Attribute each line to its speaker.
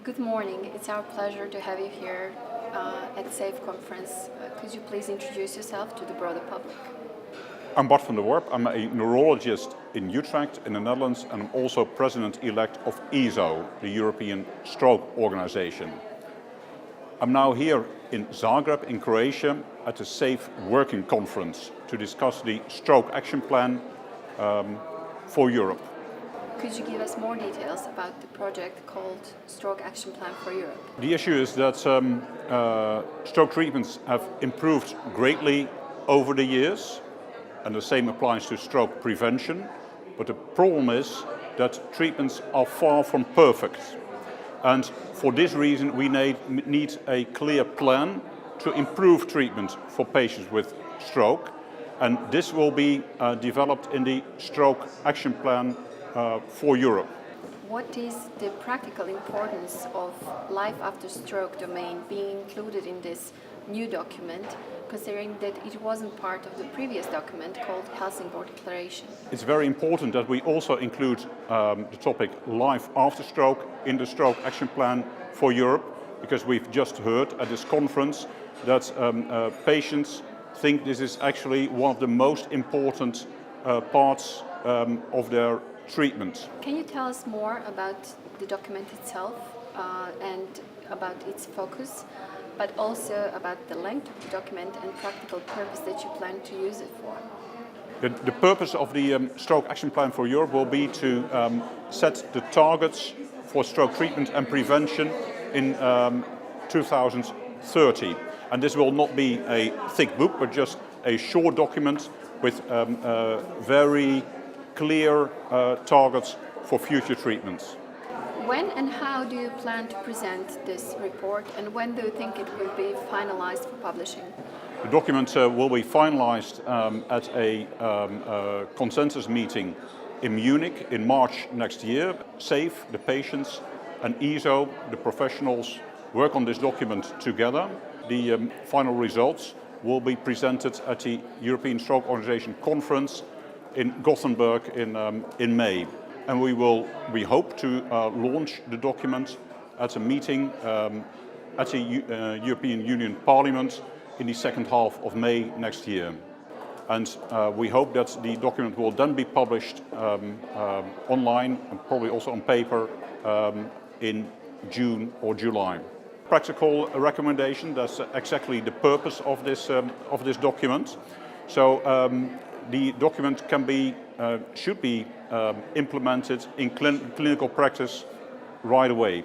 Speaker 1: Good morning. It's our pleasure to have you here at SAFE conference. Could you please introduce yourself to the broader public?
Speaker 2: I'm Bart from the Worp. I'm a neurologist in Utrecht in the Netherlands, and I'm also president-elect of ESO, the European Stroke Organization. I'm now here in Zagreb in Croatia at the SAFE Working Conference to discuss the Stroke Action Plan for Europe.
Speaker 1: Could you give us more details about the project called Stroke Action Plan for Europe?
Speaker 2: The issue is that stroke treatments have improved greatly over the years, and the same applies to stroke prevention. But the problem is that treatments are far from perfect. And for this reason, we need a clear plan to improve treatment for patients with stroke. And this will be developed in the Stroke Action Plan for Europe.
Speaker 1: What is the practical importance of life after stroke domain being included in this new document, considering that it wasn't part of the previous document called Helsingborg Declaration?
Speaker 2: It's very important that we also include the topic life after stroke in the Stroke Action Plan for Europe, because we've just heard at this conference that patients think this is actually one of the most important parts of their treatment.
Speaker 1: Can you tell us more about the document itself and about its focus, but also about the length of the document and practical purpose that you plan to use it for?
Speaker 2: The purpose of the Stroke Action Plan for Europe will be to set the targets for stroke treatment and prevention in 2030. And this will not be a thick book, but just a short document with very clear targets for future treatments.
Speaker 1: When and how do you plan to present this report, and when do you think it will be finalized for publishing?
Speaker 2: The document will be finalized at a consensus meeting in Munich in March next year. SAFE, the patients, and ESO, the professionals, work on this document together. The final results will be presented at the European Stroke Organization conference in Gothenburg in May. And we hope to launch the document at a meeting at the European Union Parliament in the second half of May next year. And we hope that the document will then be published online and probably also on paper in June or July. Practical recommendation, that's exactly the purpose of this document. So the document should be implemented in clinical practice right away.